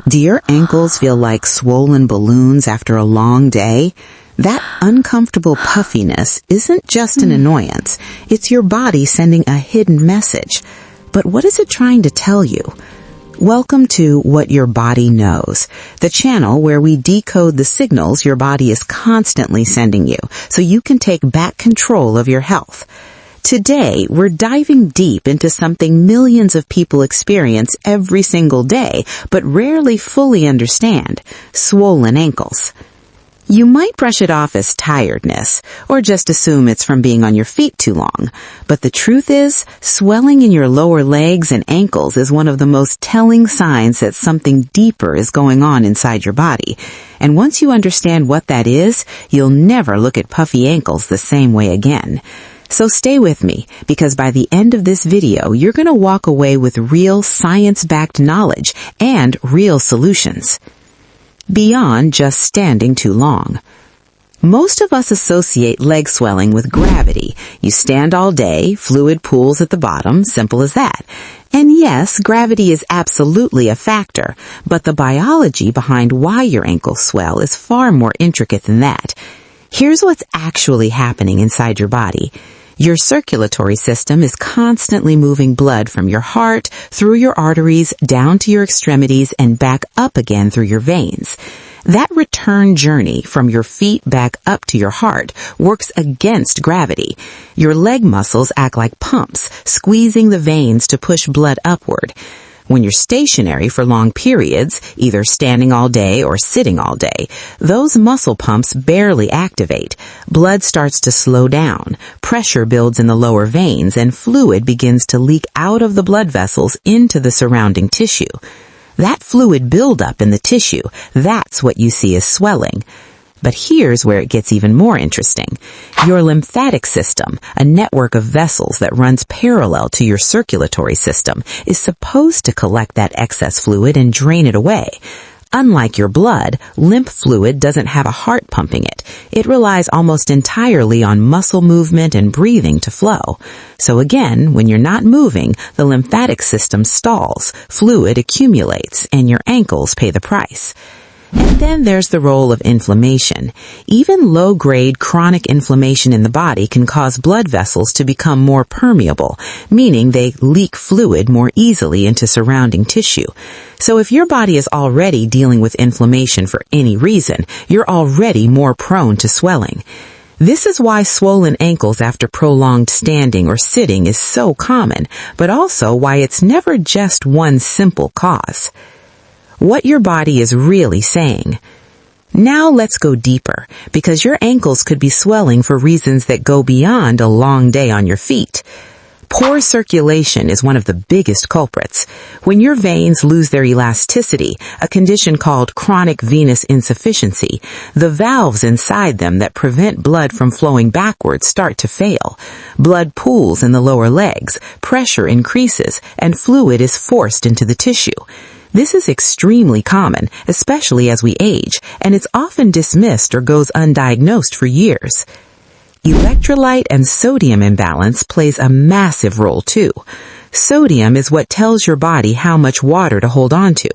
Do your ankles feel like swollen balloons after a long day? That uncomfortable puffiness isn't just an annoyance. It's your body sending a hidden message. But what is it trying to tell you? Welcome to What Your Body Knows, the channel where we decode the signals your body is constantly sending you so you can take back control of your health. Today, we're diving deep into something millions of people experience every single day, but rarely fully understand: swollen ankles. You might brush it off as tiredness, or just assume it's from being on your feet too long. But the truth is, swelling in your lower legs and ankles is one of the most telling signs that something deeper is going on inside your body. And once you understand what that is, you'll never look at puffy ankles the same way again. So stay with me, because by the end of this video, you're going to walk away with real science-backed knowledge and real solutions. Beyond just standing too long. Most of us associate leg swelling with gravity. You stand all day, fluid pools at the bottom, simple as that. And yes, gravity is absolutely a factor, but the biology behind why your ankles swell is far more intricate than that. Here's what's actually happening inside your body. Your circulatory system is constantly moving blood from your heart, through your arteries, down to your extremities, and back up again through your veins. That return journey from your feet back up to your heart works against gravity. Your leg muscles act like pumps, squeezing the veins to push blood upward. When you're stationary for long periods, either standing all day or sitting all day, those muscle pumps barely activate. Blood starts to slow down, pressure builds in the lower veins, and fluid begins to leak out of the blood vessels into the surrounding tissue. That fluid buildup in the tissue, that's what you see as swelling. But here's where it gets even more interesting. Your lymphatic system, a network of vessels that runs parallel to your circulatory system, is supposed to collect that excess fluid and drain it away. Unlike your blood, lymph fluid doesn't have a heart pumping it. It relies almost entirely on muscle movement and breathing to flow. So again, when you're not moving, the lymphatic system stalls, fluid accumulates, and your ankles pay the price. And then there's the role of inflammation. Even low-grade chronic inflammation in the body can cause blood vessels to become more permeable, meaning they leak fluid more easily into surrounding tissue. So if your body is already dealing with inflammation for any reason, you're already more prone to swelling. This is why swollen ankles after prolonged standing or sitting is so common, but also why it's never just one simple cause. What your body is really saying. Now let's go deeper, because your ankles could be swelling for reasons that go beyond a long day on your feet. Poor circulation is one of the biggest culprits. When your veins lose their elasticity, a condition called chronic venous insufficiency, the valves inside them that prevent blood from flowing backwards start to fail. Blood pools in the lower legs, pressure increases, and fluid is forced into the tissue. This is extremely common, especially as we age, and it's often dismissed or goes undiagnosed for years. Electrolyte and sodium imbalance plays a massive role too. Sodium is what tells your body how much water to hold on to.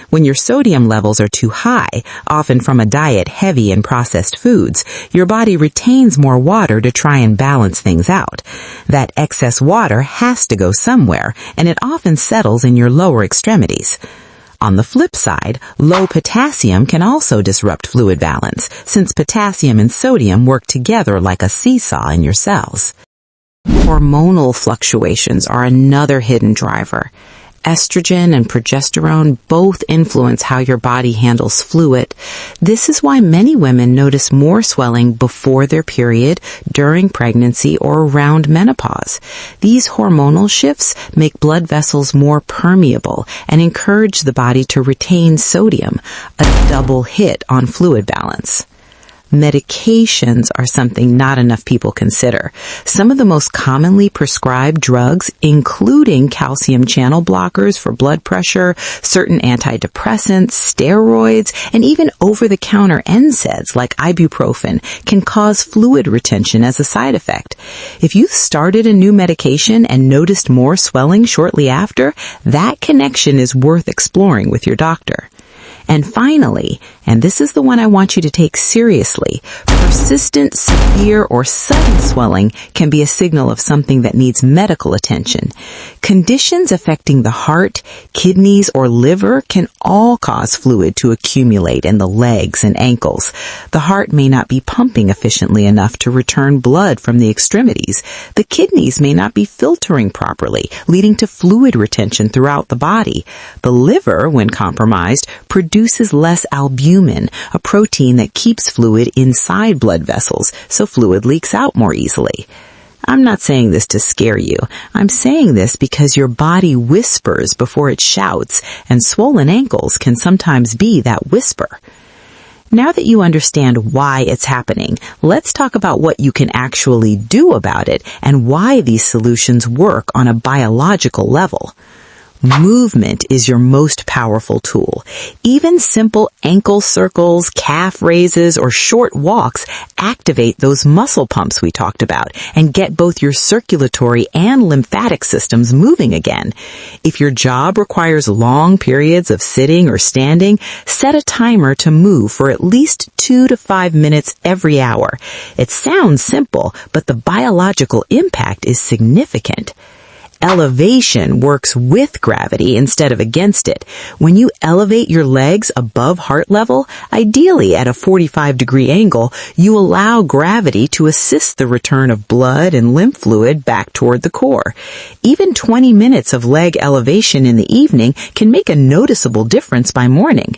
When your sodium levels are too high, often from a diet heavy in processed foods, your body retains more water to try and balance things out. That excess water has to go somewhere, and it often settles in your lower extremities. On the flip side, low potassium can also disrupt fluid balance, since potassium and sodium work together like a seesaw in your cells. Hormonal fluctuations are another hidden driver. Estrogen and progesterone both influence how your body handles fluid. This is why many women notice more swelling before their period, during pregnancy, or around menopause. These hormonal shifts make blood vessels more permeable and encourage the body to retain sodium, a double hit on fluid balance. Medications are something not enough people consider. Some of the most commonly prescribed drugs, including calcium channel blockers for blood pressure, certain antidepressants, steroids, and even over-the-counter NSAIDs like ibuprofen, can cause fluid retention as a side effect. If you started a new medication and noticed more swelling shortly after, that connection is worth exploring with your doctor. And finally, and this is the one I want you to take seriously, persistent, severe, or sudden swelling can be a signal of something that needs medical attention. Conditions affecting the heart, kidneys, or liver can all cause fluid to accumulate in the legs and ankles. The heart may not be pumping efficiently enough to return blood from the extremities. The kidneys may not be filtering properly, leading to fluid retention throughout the body. The liver, when compromised, produces less albumin, a protein that keeps fluid inside blood vessels, so fluid leaks out more easily. I'm not saying this to scare you. I'm saying this because your body whispers before it shouts, and swollen ankles can sometimes be that whisper. Now that you understand why it's happening, let's talk about what you can actually do about it and why these solutions work on a biological level. Movement is your most powerful tool. Even simple ankle circles, calf raises, or short walks activate those muscle pumps we talked about and get both your circulatory and lymphatic systems moving again. If your job requires long periods of sitting or standing, set a timer to move for at least 2 to 5 minutes every hour. It sounds simple, but the biological impact is significant. Elevation works with gravity instead of against it. When you elevate your legs above heart level, ideally at a 45-degree angle, you allow gravity to assist the return of blood and lymph fluid back toward the core. Even 20 minutes of leg elevation in the evening can make a noticeable difference by morning.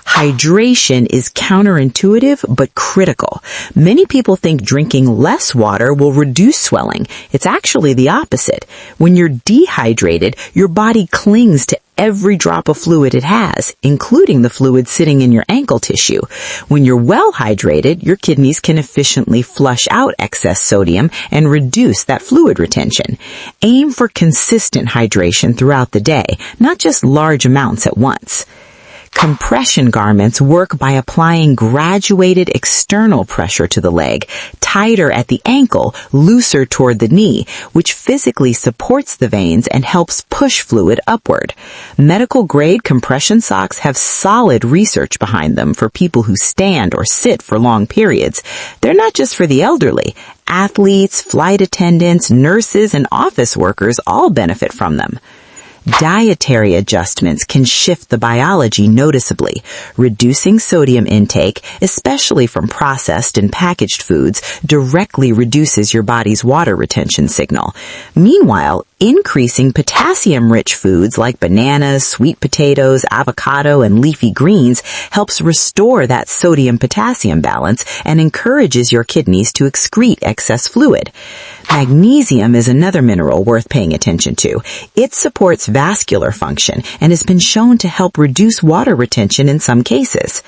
Hydration is counterintuitive but critical. Many people think drinking less water will reduce swelling. It's actually the opposite. When you're dehydrated, your body clings to every drop of fluid it has, including the fluid sitting in your ankle tissue. When you're well hydrated, your kidneys can efficiently flush out excess sodium and reduce that fluid retention. Aim for consistent hydration throughout the day, not just large amounts at once. Compression garments work by applying graduated external pressure to the leg, tighter at the ankle, looser toward the knee, which physically supports the veins and helps push fluid upward. Medical-grade compression socks have solid research behind them for people who stand or sit for long periods. They're not just for the elderly. Athletes, flight attendants, nurses, and office workers all benefit from them. Dietary adjustments can shift the biology noticeably. Reducing sodium intake, especially from processed and packaged foods, directly reduces your body's water retention signal. Meanwhile, increasing potassium-rich foods like bananas, sweet potatoes, avocado, and leafy greens helps restore that sodium-potassium balance and encourages your kidneys to excrete excess fluid. Magnesium is another mineral worth paying attention to. It supports vascular function and has been shown to help reduce water retention in some cases.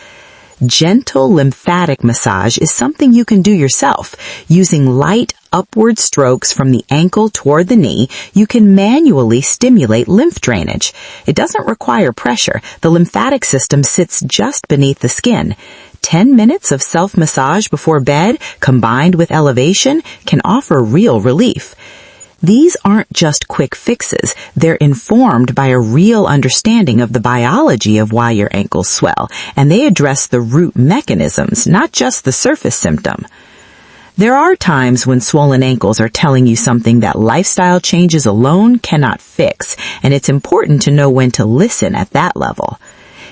Gentle lymphatic massage is something you can do yourself. Using light upward strokes from the ankle toward the knee, you can manually stimulate lymph drainage. It doesn't require pressure. The lymphatic system sits just beneath the skin. 10 minutes of self-massage before bed, combined with elevation, can offer real relief. These aren't just quick fixes. They're informed by a real understanding of the biology of why your ankles swell, and they address the root mechanisms, not just the surface symptom. There are times when swollen ankles are telling you something that lifestyle changes alone cannot fix, and it's important to know when to listen at that level.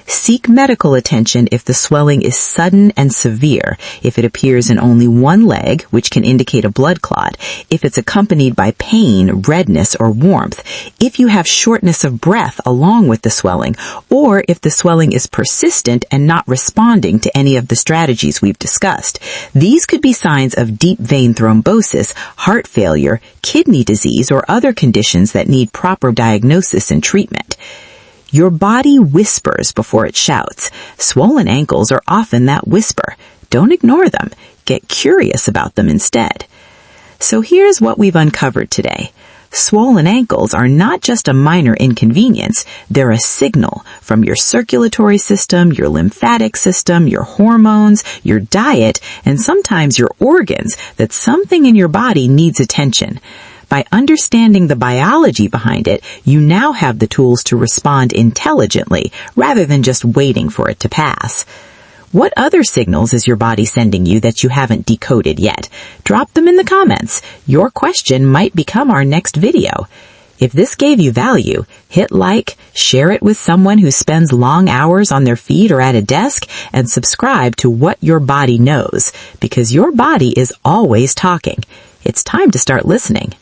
Seek medical attention if the swelling is sudden and severe, if it appears in only one leg, which can indicate a blood clot, if it's accompanied by pain, redness, or warmth, if you have shortness of breath along with the swelling, or if the swelling is persistent and not responding to any of the strategies we've discussed. These could be signs of deep vein thrombosis, heart failure, kidney disease, or other conditions that need proper diagnosis and treatment. Your body whispers before it shouts. Swollen ankles are often that whisper. Don't ignore them. Get curious about them instead. So here's what we've uncovered today. Swollen ankles are not just a minor inconvenience. They're a signal from your circulatory system, your lymphatic system, your hormones, your diet, and sometimes your organs that something in your body needs attention. By understanding the biology behind it, you now have the tools to respond intelligently rather than just waiting for it to pass. What other signals is your body sending you that you haven't decoded yet? Drop them in the comments. Your question might become our next video. If this gave you value, hit like, share it with someone who spends long hours on their feet or at a desk, and subscribe to What Your Body Knows, because your body is always talking. It's time to start listening.